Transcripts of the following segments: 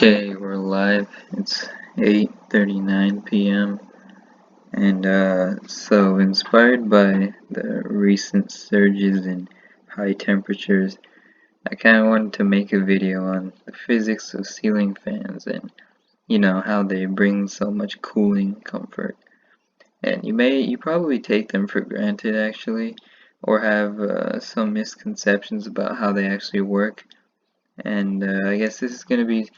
Okay, we're live. It's 8:39 p.m. and so inspired by the recent surges in high temperatures, I kind of wanted to make a video on the physics of ceiling fans and how they bring so much cooling comfort. And you probably take them for granted actually, or have some misconceptions about how they actually work. And I guess this is going to be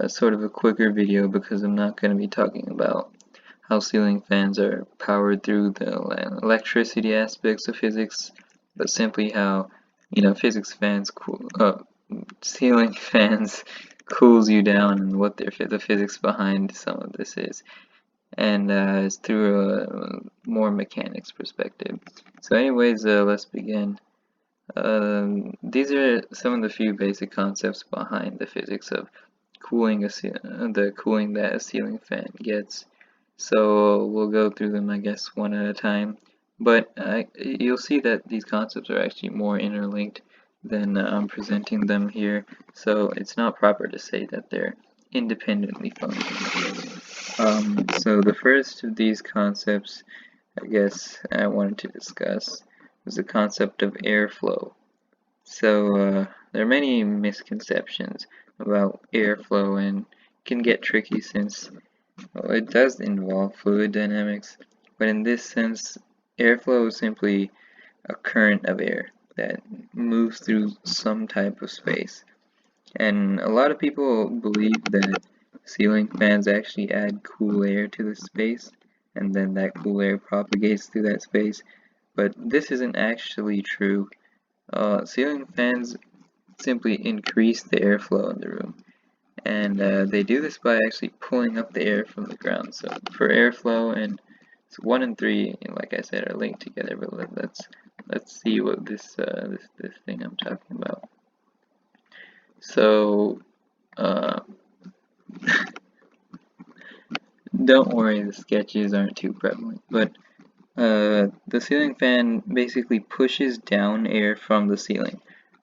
sort of a quicker video because I'm not going to be talking about how ceiling fans are powered through the electricity aspects of physics, but simply how ceiling fans cools you down and what the physics behind some of this is, and it's through a more mechanics perspective. So anyways, let's begin. These are some of the few basic concepts behind the physics of the cooling that a ceiling fan gets. So we'll go through them, I guess, one at a time. But you'll see that these concepts are actually more interlinked than I'm presenting them here. So it's not proper to say that they're independently functioning. So the first of these concepts, I guess, I wanted to discuss was the concept of airflow. So there are many misconceptions about airflow and can get tricky since it does involve fluid dynamics, but in this sense, airflow is simply a current of air that moves through some type of space. And a lot of people believe that ceiling fans actually add cool air to the space, and then that cool air propagates through that space, but this isn't actually true. Ceiling fans simply increase the airflow in the room, and they do this by actually pulling up the air from the ground. So for airflow, and so 1 and 3, like I said, are linked together. But let's see what this thing I'm talking about. So don't worry, the sketches aren't too prevalent, but the ceiling fan basically pushes down air from the ceiling.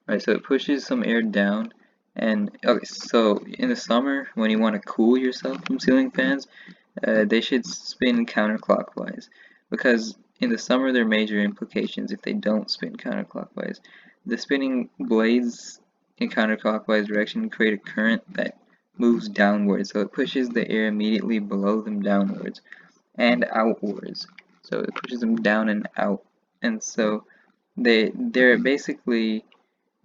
Right, so it pushes some air down, and okay, so in the summer when you want to cool yourself from ceiling fans, they should spin counterclockwise, because in the summer there are major implications if they don't spin counterclockwise. The spinning blades in counterclockwise direction create a current that moves downwards, so it pushes the air immediately below them downwards and outwards. So it pushes them down and out, and so they're basically,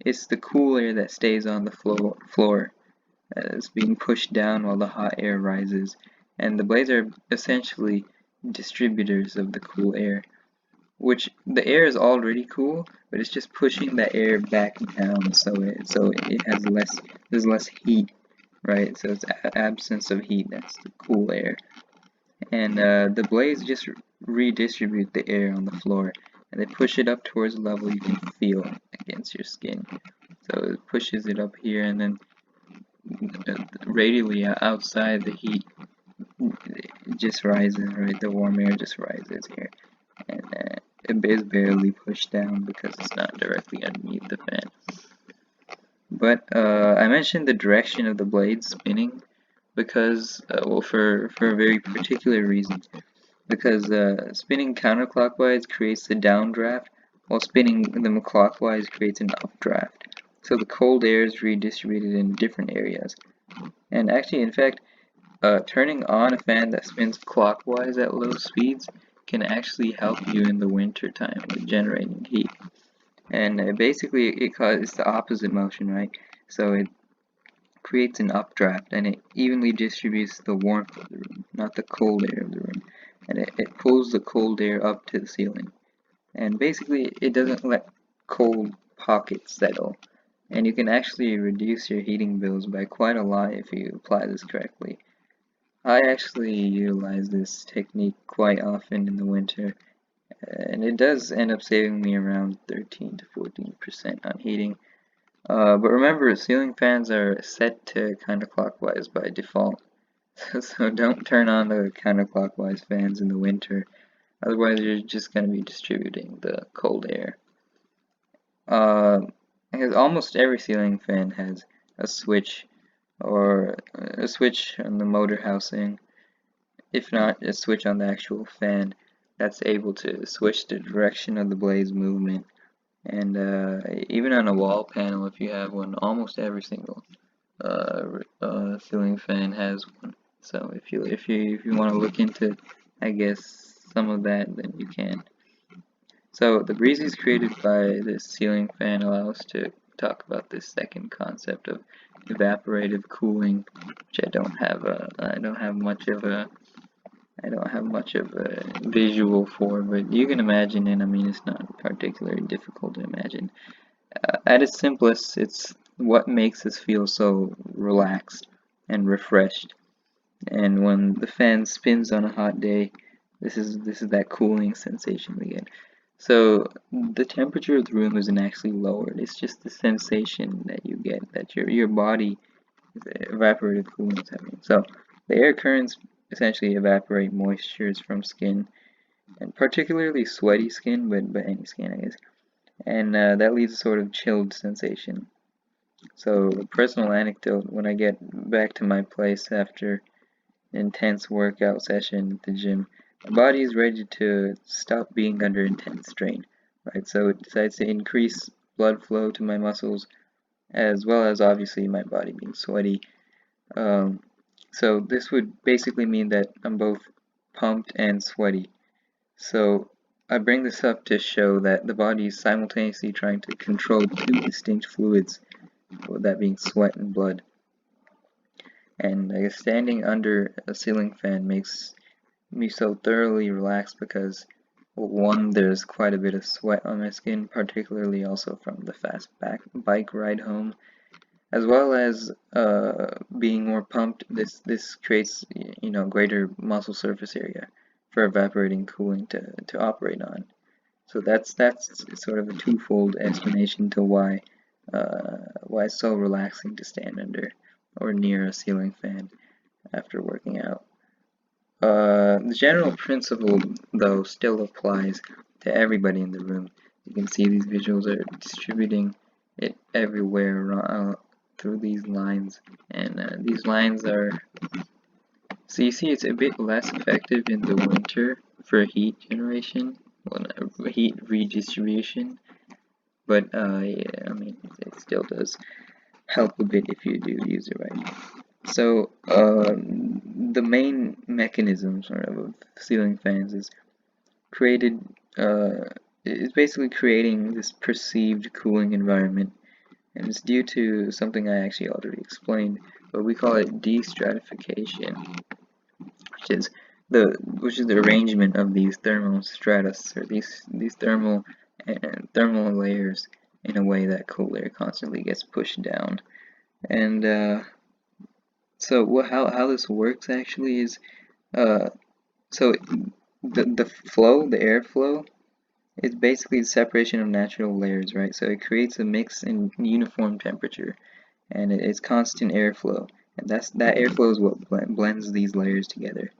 it's the cool air that stays on the floor as being pushed down while the hot air rises, and the blades are essentially distributors of the cool air, which the air is already cool, but it's just pushing that air back down, so it has there's less heat, right? So it's absence of heat, that's the cool air, and the blades just redistribute the air on the floor, and they push it up towards a level you can feel against your skin. So it pushes it up here, and then radially outside, the heat just rises, right? The warm air just rises here, and it is barely pushed down because it's not directly underneath the fan. But I mentioned the direction of the blade spinning because, well, for a very particular reason. Because spinning counterclockwise creates the downdraft, while spinning them clockwise creates an updraft. So the cold air is redistributed in different areas. And actually, in fact, turning on a fan that spins clockwise at low speeds can actually help you in the winter time with generating heat. And basically, it's the opposite motion, right? So it creates an updraft, and it evenly distributes the warmth of the room, not the cold air of the room. And it pulls the cold air up to the ceiling. And basically, it doesn't let cold pockets settle. And you can actually reduce your heating bills by quite a lot if you apply this correctly. I actually utilize this technique quite often in the winter, and it does end up saving me around 13 to 14% on heating. But remember, ceiling fans are set to counterclockwise by default, so don't turn on the counterclockwise fans in the winter, otherwise you're just going to be distributing the cold air. Because almost every ceiling fan has a switch or a switch on the motor housing. If not, a switch on the actual fan that's able to switch the direction of the blade's movement. And even on a wall panel, if you have one, almost every single ceiling fan has one. So if you want to look into, I guess, some of that, then you can. So the breezes created by this ceiling fan allow us to talk about this second concept of evaporative cooling, which I don't have much of a visual for, but you can imagine it. I mean, it's not particularly difficult to imagine. At its simplest, it's what makes us feel so relaxed and refreshed. And when the fan spins on a hot day, this is that cooling sensation we get. So the temperature of the room isn't actually lowered. It's just the sensation that you get, that your body evaporative cooling is happening. So the air currents essentially evaporate moistures from skin, and particularly sweaty skin, but any skin, I guess. And that leaves a sort of chilled sensation. So, a personal anecdote: when I get back to my place after an intense workout session at the gym, my body is ready to stop being under intense strain, right? So it decides to increase blood flow to my muscles, as well as obviously my body being sweaty. Um, so this would basically mean that I'm both pumped and sweaty. So I bring this up to show that the body is simultaneously trying to control two distinct fluids, with that being sweat and blood. And I guess standing under a ceiling fan makes me so thoroughly relaxed because, well, one, there's quite a bit of sweat on my skin, particularly also from the fast bike ride home, as well as being more pumped. This creates greater muscle surface area for evaporating cooling to operate on. So that's sort of a twofold explanation to why it's so relaxing to stand under or near a ceiling fan after working out. The general principle, though, still applies to everybody in the room. You can see these visuals are distributing it everywhere through these lines, and these lines are, so you see it's a bit less effective in the winter for heat generation, well, heat redistribution, but yeah, I mean, it still does help a bit if you do use it right. So the main mechanism sort of ceiling fans created uh, is basically creating this perceived cooling environment, and it's due to something I actually already explained, but we call it destratification, which is the arrangement of these thermal stratus, or these thermal layers, in a way that cool air constantly gets pushed down. And so how this works actually is, so the airflow, is basically the separation of natural layers, right? So it creates a mix in uniform temperature, and it's constant airflow, and that airflow is what blends these layers together.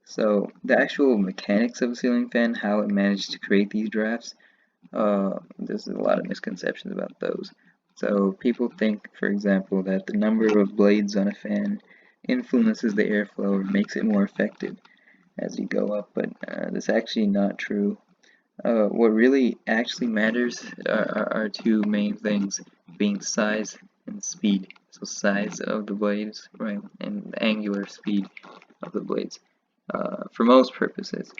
So the actual mechanics of a ceiling fan, how it managed to create these drafts, there's a lot of misconceptions about those. So people think, for example, that the number of blades on a fan influences the airflow or makes it more effective as you go up, but that's actually not true. What really actually matters are two main things, being size and speed. So size of the blades, right, and the angular speed of the blades. For most purposes,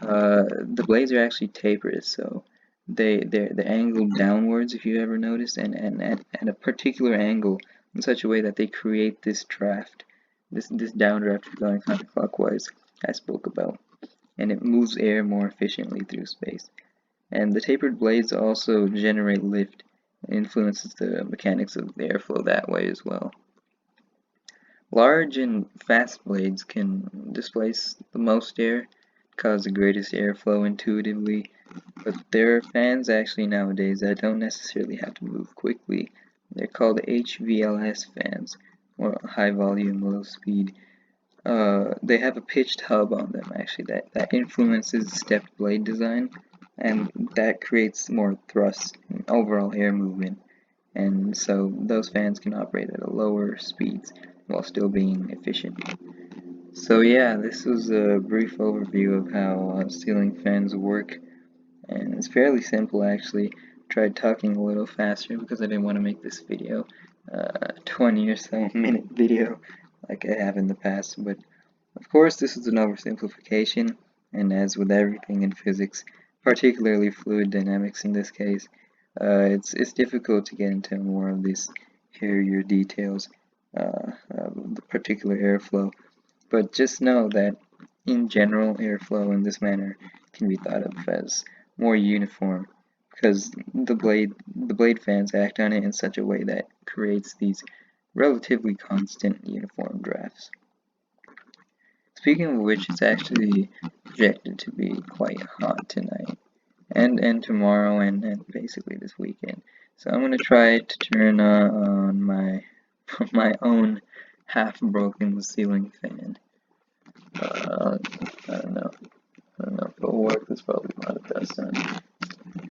the blades are actually tapered, so they're angled downwards, if you ever noticed, and at a particular angle in such a way that they create this draft, this downdraft going counterclockwise I spoke about, and it moves air more efficiently through space. And the tapered blades also generate lift and influences the mechanics of the airflow that way as well. Large and fast blades can displace the most air, cause the greatest airflow intuitively, but there are fans actually nowadays that don't necessarily have to move quickly. They're called HVLS fans, or high volume, low speed. They have a pitched hub on them actually that influences stepped blade design, and that creates more thrust and overall air movement. and so those fans can operate at a lower speeds while still being efficient. So yeah, this was a brief overview of how ceiling fans work, and it's fairly simple actually. Tried talking a little faster because I didn't want to make this video 20 or so minute video like I have in the past, but of course this is an oversimplification, and as with everything in physics, particularly fluid dynamics in this case, it's difficult to get into more of these hairier details, the particular airflow, but just know that in general airflow in this manner can be thought of as more uniform because the blade fans act on it in such a way that creates these relatively constant uniform drafts. Speaking of which, it's actually projected to be quite hot tonight and tomorrow and basically this weekend. So I'm gonna try to turn on my my own half-broken ceiling fan. I don't know. I don't know if it'll work. That's probably not the best time.